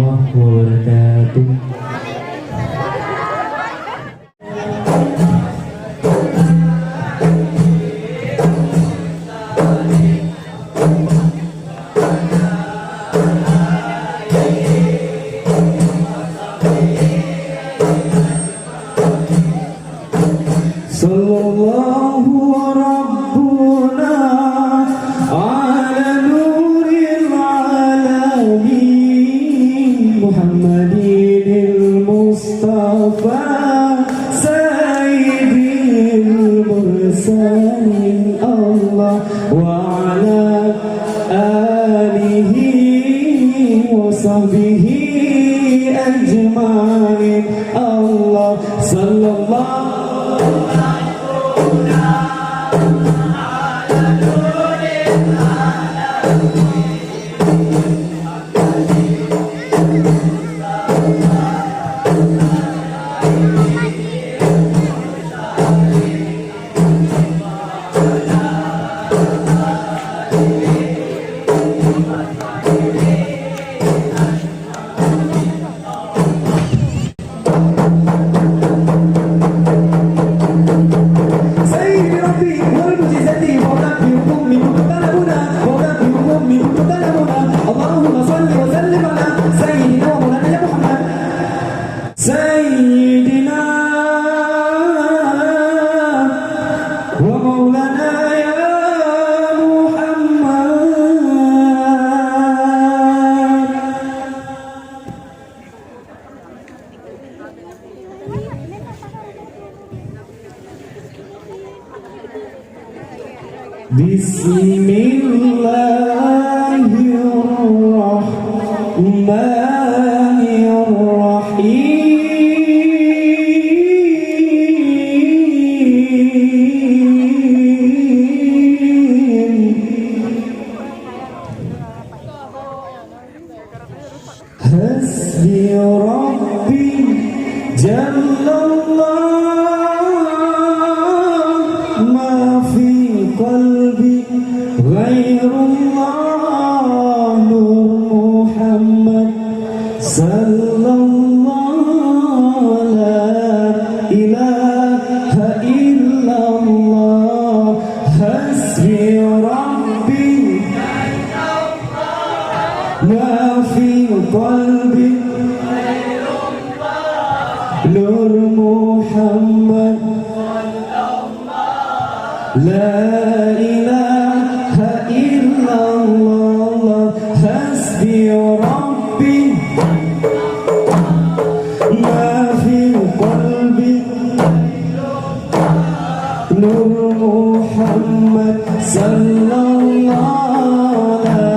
warahmatullahi wabarakatuh. Sallallahu Rabbuna ala nuril alamin Muhammadinil Mustafa Sayyidil Mursalin Allah wa ala alihi wa sahbihi ajma'in Allah sallallahu Hasbi Rabbi Jallallah ma fi qalbi ghairullah Nur Muhammad sallallahu la ilaha illallah Hasbi Rabbi ma fi qalbi Nur Muhammad La ilaha illallah Hasbi Rabbi Ma fi qalbi Nur Muhammad Sallallahu La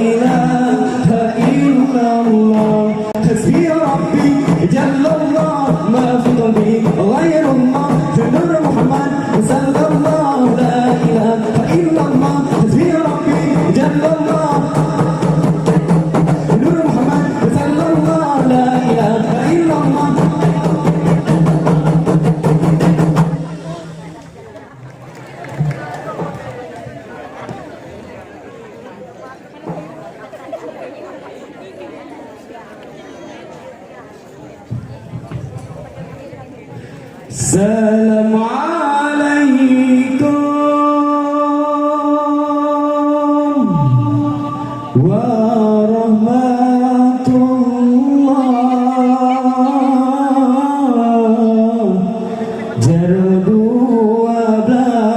ilaha illallah Hasbi Rabbi Jallallah Ma fi qalbi Ghairullah Nur Muhammad Sallallahu La ilaha illallah Hasbi Rabbi Jallallah Nur Muhammad Sallallahu La ilaha illallah Salam alaikum warahmatullah Jardu wablah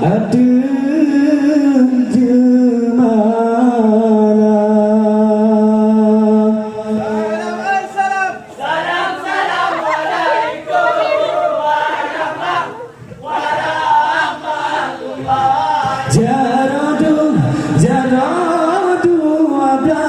adun jemalah Jaradu, jaradu abla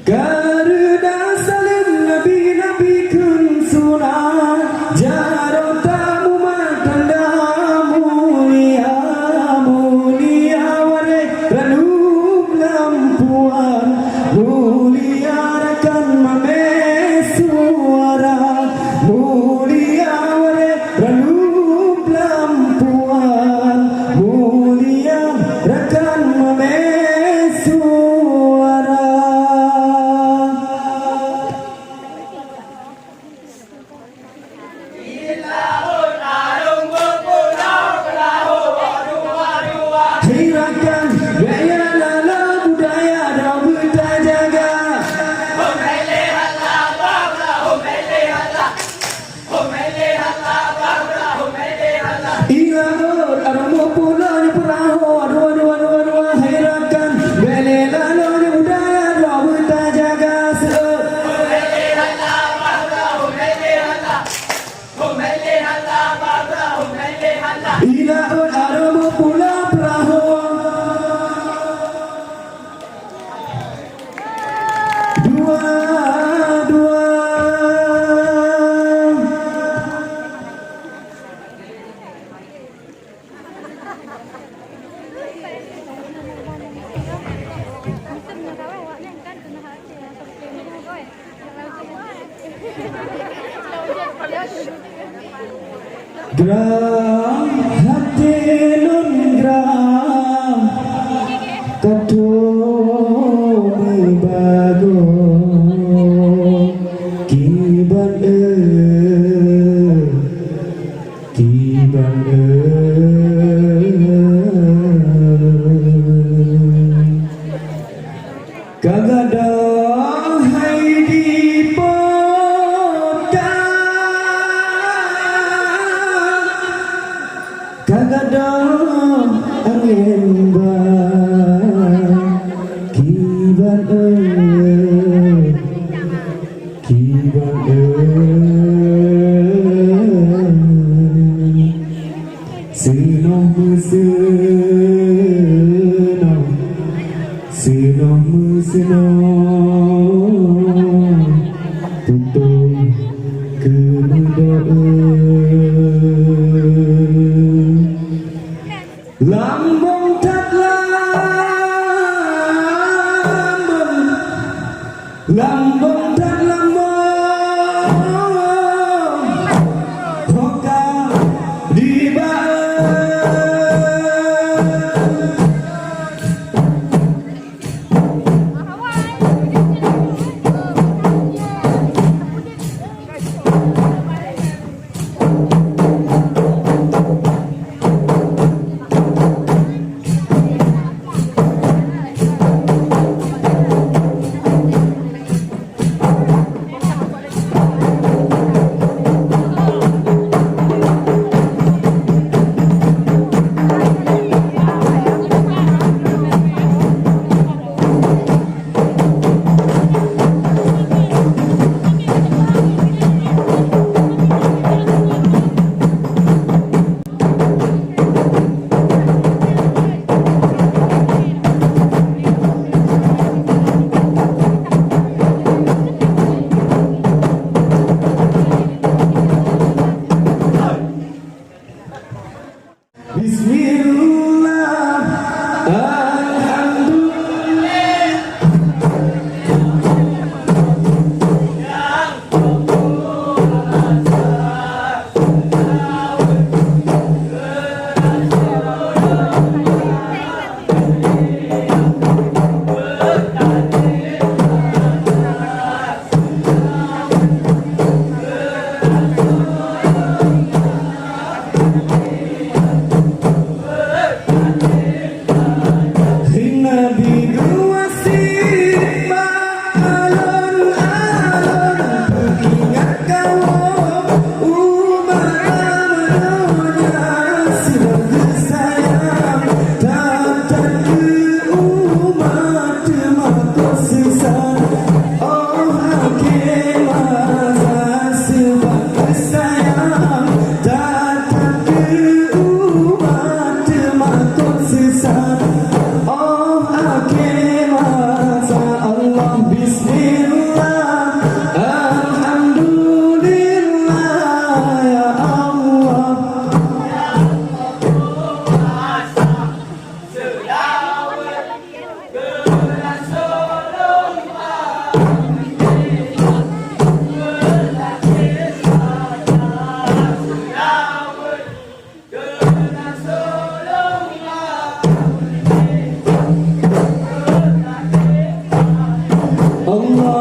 Karena salim nabi-nabi kun sunah jarotamu matanda mulia mulia ware ranub lampuan mulia rakan mamesuara mulia ware ranub lampuan mulia rakan mamesuara. Hirakan gaya lala budaya dan bertajaga. Ilahur armo pula ni perahu dua hirakan gaya lala budaya dan bertajaga. Ilahur armo pula perahu. Dua Gram hati nun gram ketemu bago kiban kagadang hai di kagadang angin kiban senang tutup kemudaan lambung tak lambung tak lambung hoka di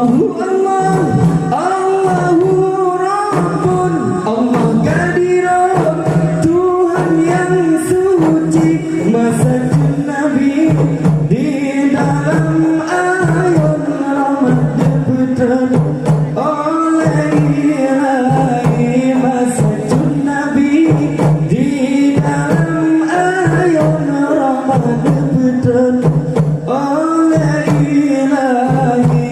Allahu Allah, Allahu Rabbun, Allah Qadirun, Tuhan yang suci. Masjid Nabi di dalam ayun rahmat diputar oleh ilahi. Masjid Nabi di dalam ayun rahmat diputar oleh ilahi.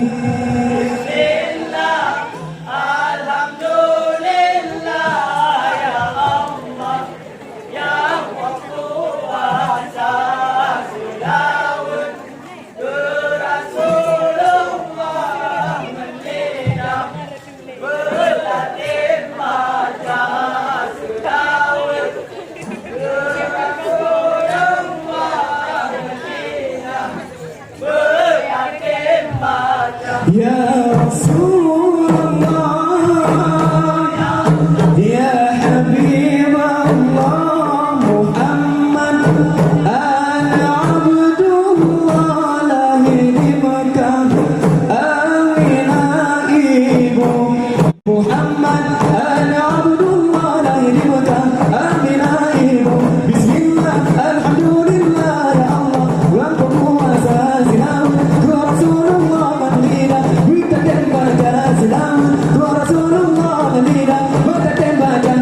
Ya Rasulullah, Ya Habib Allah, Muhammad ana Abdullah, lahir di Mekah, Aminah ibu. Muhammad ana Abdullah, lahir di Mekah, Aminah ibu. Bismillah, alhamdulillah, ya Allah, wa kuasa sinau, ya Rasulullah mandina, wita tembaga sinau, ya Rasulullah mandina, wita tembaga.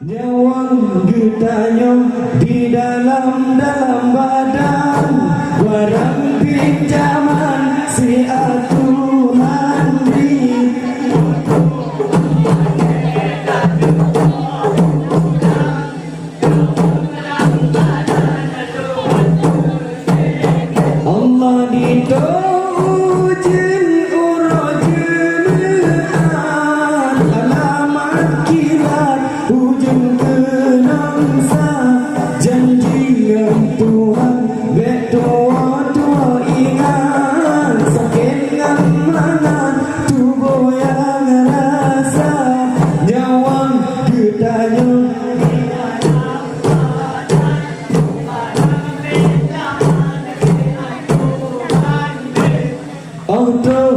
Nyawang getanya di dalam badan, barang pinjaman si aturan di. Allah ditujin urajenean, alamat kilat ujung kenangsa. Janjian Tuhan bek tua-tua ingat, sakit ngamanan tubuh yang rasa. Nyawang gedanya auto